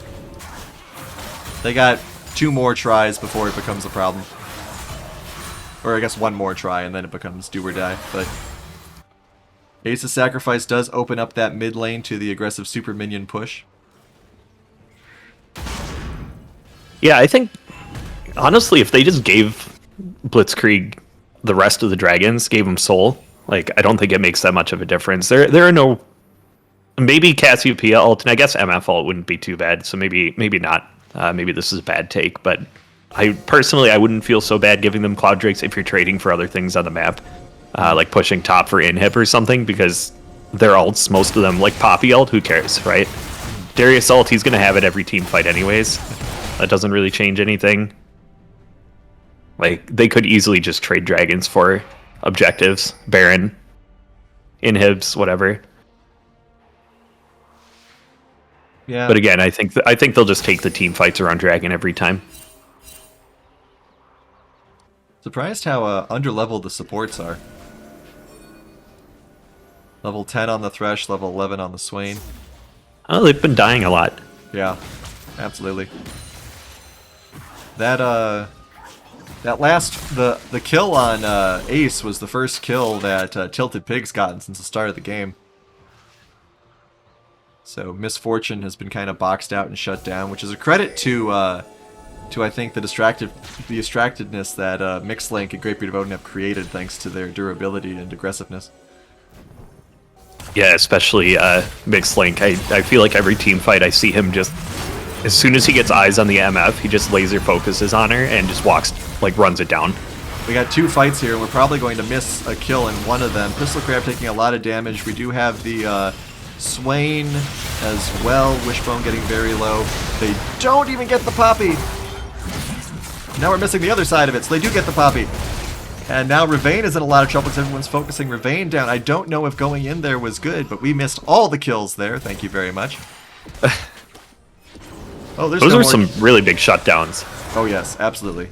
They got 2 more tries before it becomes a problem. Or I guess 1 more try, and then it becomes do or die. But Ace's sacrifice does open up that mid lane to the aggressive super minion push. Yeah, I think, honestly, if they just gave Blitzkrieg the rest of the dragons, gave him Soul, like, I don't think it makes that much of a difference. There are no... Maybe Cassiopeia ult, and I guess MF ult wouldn't be too bad, so maybe not. Maybe this is a bad take, but I wouldn't feel so bad giving them Cloud Drakes if you're trading for other things on the map. Like pushing top for inhib or something, because their ults, most of them, like Poppy ult, who cares, right? Darius ult, he's going to have it every team fight anyways. That doesn't really change anything. Like, they could easily just trade dragons for objectives, Baron, inhibs, whatever. Yeah. But again, I think they'll just take the team fights around dragon every time. Surprised how underleveled the supports are. Level 10 on the Thresh, level 11 on the Swain. Oh, they've been dying a lot. Yeah, absolutely. That the kill on Ace was the first kill that Tilted Pig's gotten since the start of the game. So Misfortune has been kind of boxed out and shut down, which is a credit to I think the distractedness that Mixlink and Great Beard of Odin have created thanks to their durability and aggressiveness. Yeah, especially Mixlink. I feel like every team fight I see him just, as soon as he gets eyes on the MF, he just laser focuses on her and just walks, like runs it down. We got 2 fights here, and we're probably going to miss a kill in one of them. Pistol Crab taking a lot of damage. We do have the Swain as well. Wishbone getting very low. They don't even get the Poppy. Now we're missing the other side of it, so they do get the Poppy. And now Ravane is in a lot of trouble because everyone's focusing Ravane down. I don't know if going in there was good, but we missed all the kills there. Thank you very much. Oh, there's Those no are more... some really big shutdowns. Oh yes, absolutely.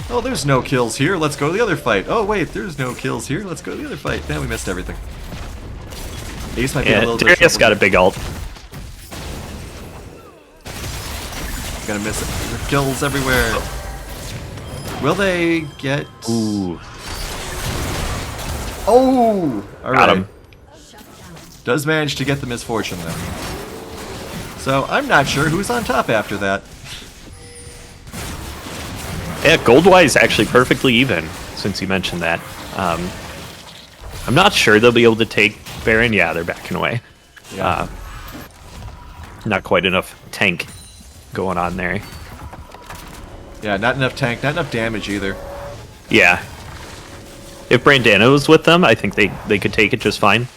Oh, there's no kills here. Let's go to the other fight. Oh wait, there's no kills here. Let's go to the other fight. Now we missed everything. Ace might be a Yeah, little bit Darius got a troubled. big ult. Gonna miss it. Kills everywhere. Will they get... Ooh, Oh! got Alright. him. Does manage to get the Misfortune though. So I'm not sure who's on top after that. Yeah, gold-wise actually perfectly even, since you mentioned that. I'm not sure they'll be able to take Baron. Yeah, they're backing away. Yeah. Not quite enough tank going on there. Yeah, not enough tank, not enough damage either. Yeah. If Brandana was with them, I think they could take it just fine.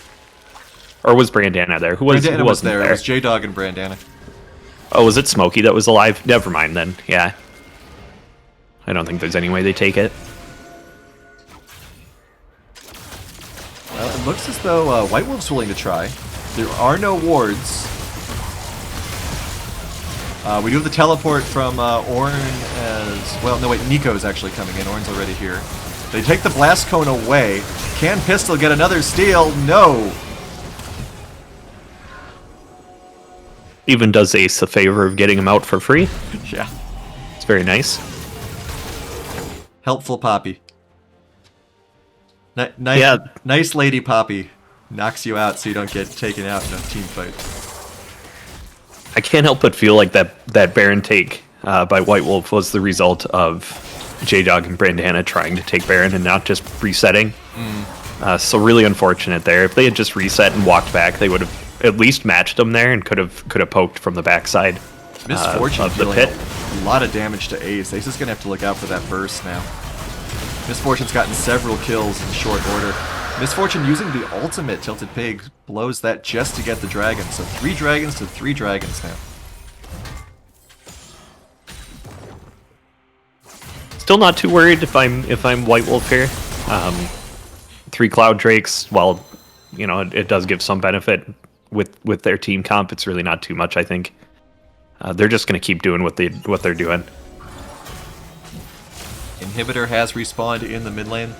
Or was Brandana there? Who Brandana who was wasn't there. It was J-Dog and Brandana. Oh, was it Smokey that was alive? Never mind then. Yeah. I don't think there's any way they take it. Well, it looks as though White Wolf's willing to try. There are no wards. We do have the teleport from Ornn as... Well, no wait, Nico's actually coming in. Ornn's already here. They take the Blast Cone away. Can Pistol get another steal? No! Even does Ace the favor of getting him out for free. Yeah. It's very nice. Helpful Poppy. Nice, Yeah. nice lady Poppy. Knocks you out so you don't get taken out in a team fight. I can't help but feel like that Baron take by White Wolf was the result of J-Dog and Brandana trying to take Baron and not just resetting. So really unfortunate there. If they had just reset and walked back, they would have at least matched them there and could have poked from the backside Misfortune of the dealing pit. a lot of damage to Ace. Ace is going to have to look out for that burst now. Misfortune's gotten several kills in short order. Misfortune using the ultimate Tilted Pig blows that just to get the dragon. So 3 dragons to 3 dragons now. Still not too worried if I'm White Wolf here. 3 Cloud Drakes, while you know it does give some benefit with their team comp, it's really not too much. I think they're just going to keep doing what they're doing. Inhibitor has respawned in the mid lane.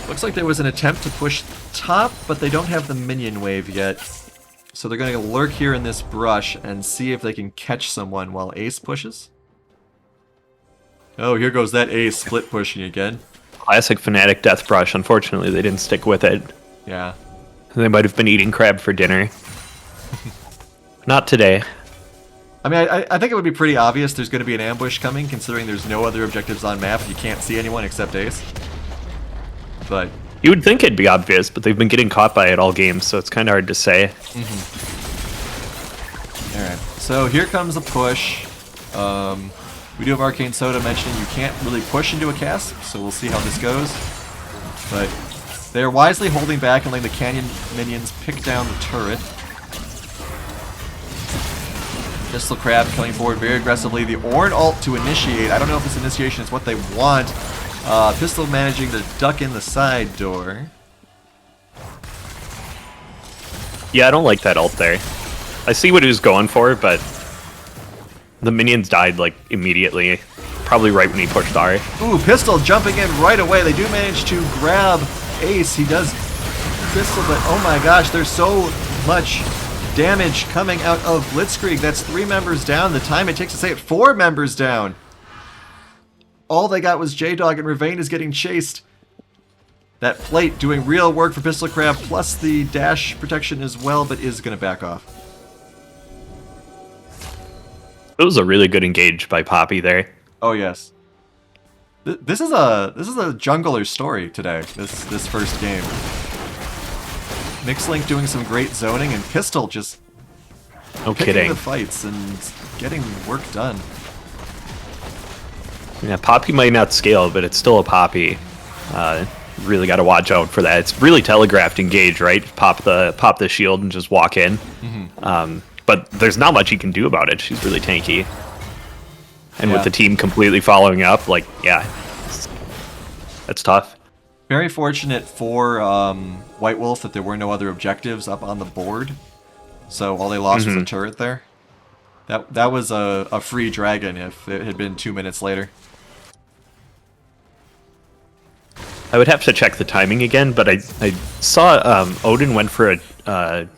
Looks like there was an attempt to push top, but they don't have the minion wave yet. So they're going to lurk here in this brush and see if they can catch someone while Ace pushes. Oh, here goes that Ace split pushing again. Classic Fnatic Death Brush. Unfortunately, they didn't stick with it. Yeah. They might have been eating crab for dinner. Not today. I mean, I think it would be pretty obvious there's going to be an ambush coming, considering there's no other objectives on map. You can't see anyone except Ace. But You would think it'd be obvious, but they've been getting caught by it all game, so it's kind of hard to say. Alright, so here comes a push. We do have Arcane Soda mentioning you can't really push into a cast, so we'll see how this goes. But they're wisely holding back and letting the Canyon minions pick down the turret. Pistol Crab coming forward very aggressively. The Ornn ult to initiate. I don't know if this initiation is what they want. Pistol managing to duck in the side door. Yeah, I don't like that ult there. I see what he was going for, but the minions died like immediately. probably right when he pushed R. Ooh, Pistol jumping in right away. They do manage to grab Ace. He does Pistol, but oh my gosh, there's so much damage coming out of Blitzkrieg. That's 3 members down. The time it takes to say it, 4 members down. All they got was J-Dog, and Ravane is getting chased. That plate doing real work for Pistol Crab, plus the dash protection as well, but is going to back off. It was a really good engage by Poppy there. Oh yes. This is a jungler story today. This first game. Mixlink doing some great zoning, and Pistol just No picking kidding. the fights and getting work done. Yeah, Poppy might not scale, but it's still a Poppy. Really got to watch out for that. It's really telegraphed engage, right? Pop the shield and just walk in. But there's not much he can do about it. She's really tanky. And Yeah. with the team completely following up, like, yeah, that's tough. Very fortunate for White Wolf that there were no other objectives up on the board. So all they lost was a turret there. That was a free dragon if it had been 2 minutes later. I would have to check the timing again, but I saw Odin went for a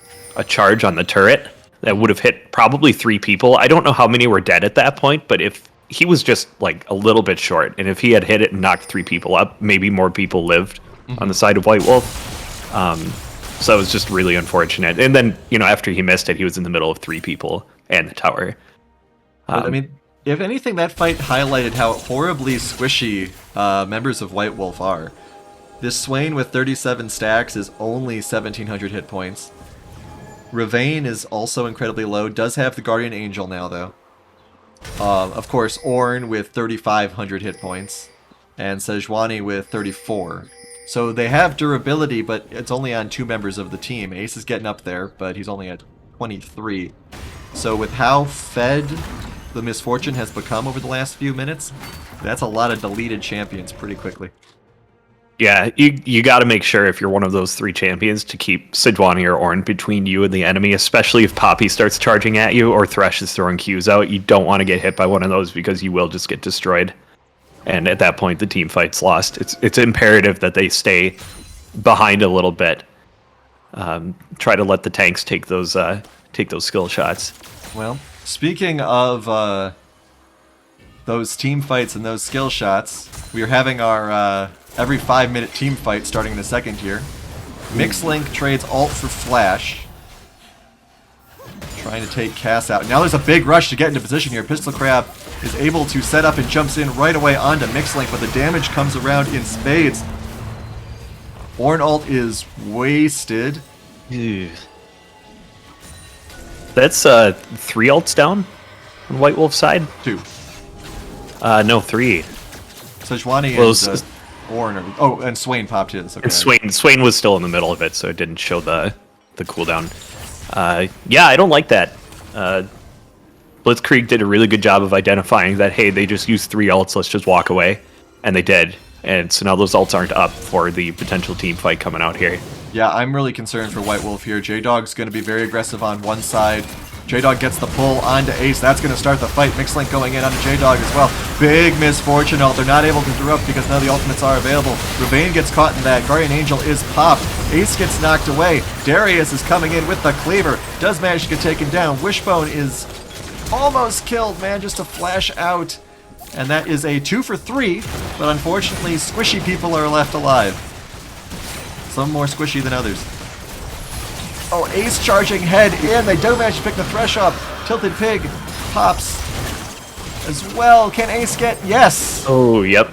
charge on the turret that would have hit probably 3 people. I don't know how many were dead at that point, but if he was just like a little bit short, and if he had hit it and knocked 3 people up, maybe more people lived on the side of White Wolf. So it was just really unfortunate. And then, you know, after he missed it, he was in the middle of 3 people and the tower. But, I mean, if anything, that fight highlighted how horribly squishy members of White Wolf are. This Swain with 37 stacks is only 1,700 hit points. Ravane is also incredibly low. Does have the Guardian Angel now, though. Of course, Ornn with 3,500 hit points. And Sejuani with 34. So they have durability, but it's only on 2 members of the team. Ace is getting up there, but he's only at 23. So with how fed the Misfortune has become over the last few minutes, that's a lot of deleted champions pretty quickly. Yeah, you got to make sure if you're one of those 3 champions to keep Sejuani or Ornn between you and the enemy, especially if Poppy starts charging at you or Thresh is throwing Qs out. You don't want to get hit by one of those because you will just get destroyed. And at that point, the team fight's lost. It's imperative that they stay behind a little bit. Try to let the tanks take those skill shots. Well, speaking of those team fights and those skill shots, we are having our every 5-minute team fight starting in a second here. Mixlink trades ult for flash. Trying to take Cass out. Now there's a big rush to get into position here. Pistol Crab is able to set up and jumps in right away onto Mixlink, but the damage comes around in spades. Ornn ult is wasted. That's 3 ults down on White Wolf's side? 2. No, 3. Sejuani Well, and Ornn. Oh, and Swain popped his. Okay. And Swain was still in the middle of it, so it didn't show the cooldown. Yeah, I don't like that. Blitzkrieg did a really good job of identifying that, hey, they just used 3 ults, let's just walk away. And they did. And so now those ults aren't up for the potential team fight coming out here. Yeah, I'm really concerned for White Wolf here. J-Dog's going to be very aggressive on one side. J-Dog gets the pull onto Ace. That's going to start the fight. Mixlink going in onto J-Dog as well. Big Misfortune ult. They're not able to interrupt because none of the ultimates are available. Ravane gets caught in that. Guardian Angel is popped. Ace gets knocked away. Darius is coming in with the cleaver. Does manage to get taken down. Wishbone is almost killed, man, just to flash out. And that is a 2 for 3, but unfortunately squishy people are left alive. Some more squishy than others. Oh, Ace charging head in. They do manage to pick the Thresh up. Tilted Pig pops as well. Can Ace get? Yes! Oh, yep.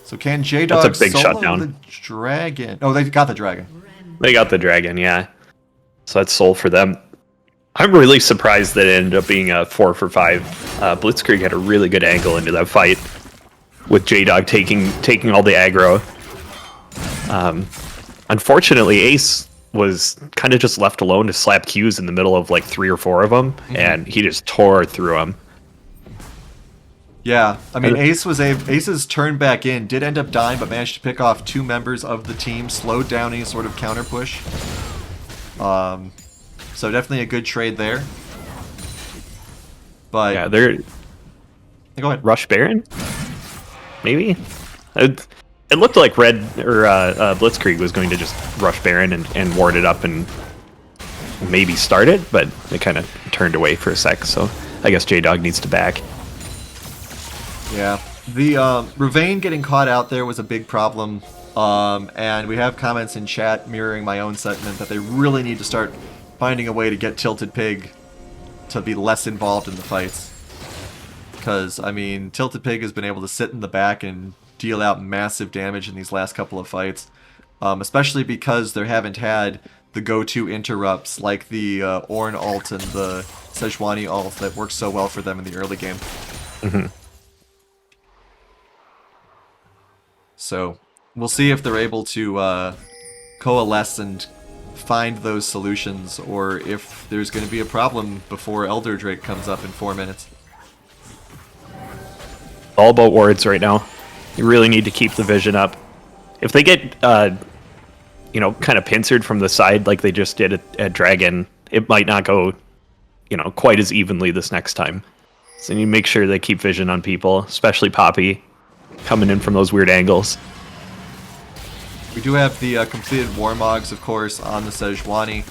So can J-Dog That's a big solo shutdown. the dragon? Oh, they got the dragon. They got the dragon, yeah. So that's soul for them. I'm really surprised that it ended up being a 4 for 5. Blitzkrieg had a really good angle into that fight with J-Dog taking all the aggro. Unfortunately, Ace was kind of just left alone to slap Qs in the middle of like 3 or 4 of them, and he just tore through them. Yeah, I mean, Ace's turn back in did end up dying, but managed to pick off 2 members of the team, slowed down any sort of counter push. So definitely a good trade there. But Yeah, Go ahead. Rush Baron? Maybe? It looked like Red or Blitzkrieg was going to just rush Baron and ward it up and maybe start it, but it kind of turned away for a sec, so I guess J-Dog needs to back. Yeah. The Ravane getting caught out there was a big problem, and we have comments in chat mirroring my own sentiment that they really need to start finding a way to get Tilted Pig to be less involved in the fights. Because, I mean, Tilted Pig has been able to sit in the back and deal out massive damage in these last couple of fights, especially because they haven't had the go-to interrupts like the Ornn ult and the Sejuani ult that worked so well for them in the early game. Mm-hmm. So, we'll see if they're able to coalesce and find those solutions, or if there's going to be a problem before Elder Drake comes up in 4 minutes. All about wards right now. You really need to keep the vision up. If they get, kind of pincered from the side like they just did at Dragon, it might not go, quite as evenly this next time. So you make sure they keep vision on people, especially Poppy, coming in from those weird angles. We do have the completed Warmogs, of course, on the Sejuani.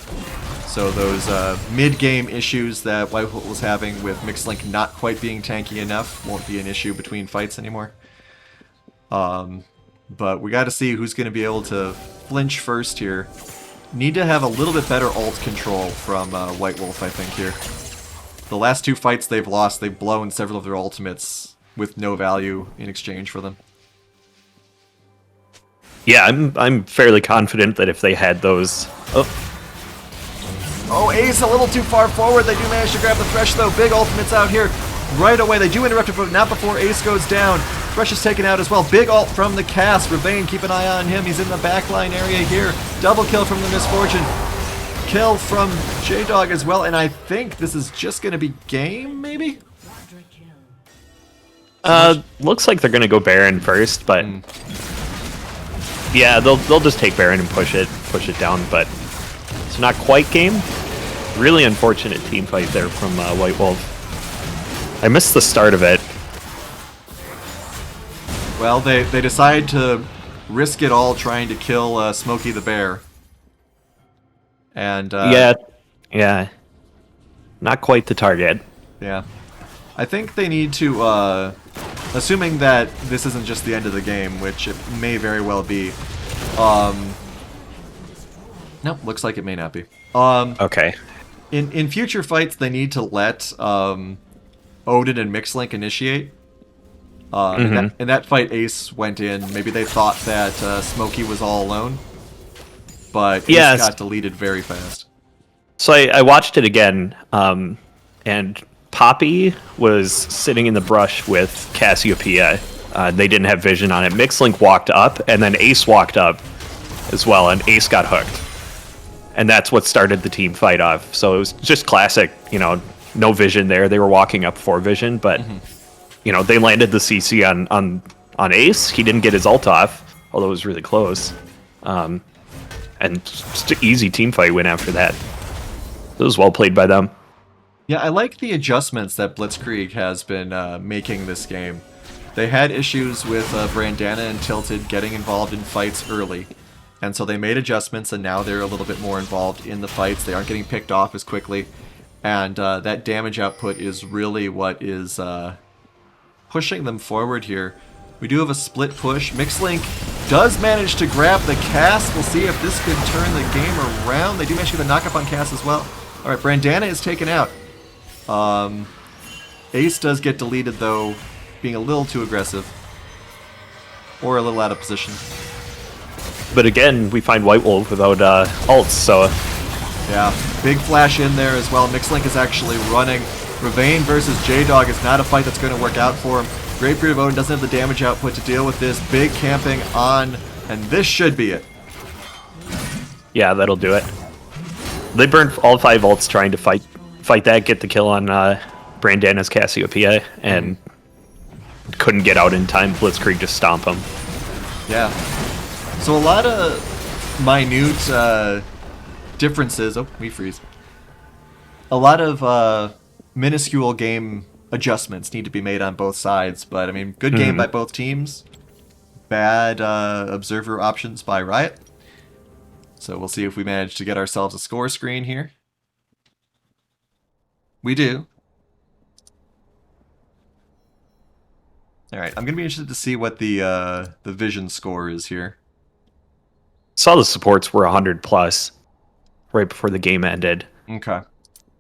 So those mid-game issues that Whitewood was having with Mixlink not quite being tanky enough won't be an issue between fights anymore. But we got to see who's going to be able to flinch first here. Need to have a little bit better ult control from White Wolf, I think, here. The last 2 fights they've lost, they've blown several of their ultimates with no value in exchange for them. Yeah, I'm fairly confident that if they had those... Oh, Ace a little too far forward. They do manage to grab the Thresh, though. Big ultimates out here right away. They do interrupt it, but not before Ace goes down. Thresh is taken out as well. Big ult from the cast. Ravane, keep an eye on him. He's in the backline area here. Double kill from the Misfortune. Kill from J-Dog as well. And I think this is just going to be game, maybe? Looks like they're going to go Baron first, but... Yeah, they'll just take Baron and push it down, but it's not quite game. Really unfortunate team fight there from White Wolf. I missed the start of it. Well, they decide to risk it all trying to kill Smokey the Bear. And yeah. Not quite the target. Yeah. I think they need to, assuming that this isn't just the end of the game, which it may very well be. Nope, looks like it may not be. Okay. In future fights, they need to let Odin and Mixlink initiate. In that fight, Ace went in. Maybe they thought that Smokey was all alone, but Ace got deleted very fast. So I watched it again, and Poppy was sitting in the brush with Cassiopeia. They didn't have vision on it. Mixlink walked up, and then Ace walked up as well, and Ace got hooked. And that's what started the team fight off. So it was just classic, no vision there. They were walking up for vision, but, they landed the CC on Ace. He didn't get his ult off, although it was really close. And just an easy team fight win after that. It was well played by them. Yeah, I like the adjustments that Blitzkrieg has been making this game. They had issues with Brandana and Tilted getting involved in fights early, and so they made adjustments, and now they're a little bit more involved in the fights. They aren't getting picked off as quickly, and that damage output is really what is pushing them forward here. We do have a split push. Mixlink does manage to grab the cast. We'll see if this could turn the game around. They do manage to get the knockup on cast as well. All right, Brandana is taken out. Ace does get deleted, though, being a little too aggressive. Or a little out of position. But again, we find White Wolf without ults, so... Yeah, big flash in there as well. Mixlink is actually running. Ravane versus J-Dog is not a fight that's going to work out for him. Great Beard of Odin doesn't have the damage output to deal with this. Big camping on, and this should be it. Yeah, that'll do it. They burned all 5 ults trying to fight that, get the kill on Brandana's Cassiopeia, and couldn't get out in time. Blitzkrieg just stomp him. Yeah. So a lot of minute differences. Oh, we freeze. A lot of minuscule game adjustments need to be made on both sides. But I mean, good game by both teams. Bad observer options by Riot. So we'll see if we manage to get ourselves a score screen here. We do. All right, I'm gonna be interested to see what the vision score is here. Saw the supports were 100 plus right before the game ended, Okay.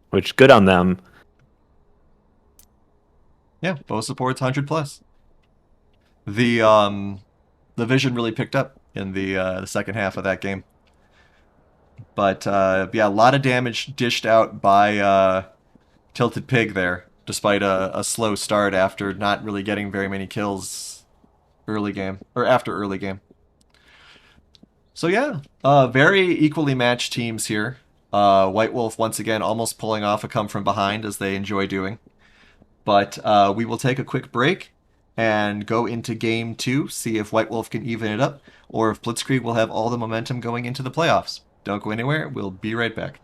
which good on them. Yeah, both supports 100 plus. The vision really picked up in the second half of that game. But yeah, a lot of damage dished out by Tilted Pig there, despite a slow start after not really getting very many kills early game or after early game. So yeah, very equally matched teams here. White Wolf once again almost pulling off a come from behind as they enjoy doing. But we will take a quick break and go into game 2, see if White Wolf can even it up, or if Blitzkrieg will have all the momentum going into the playoffs. Don't go anywhere, we'll be right back.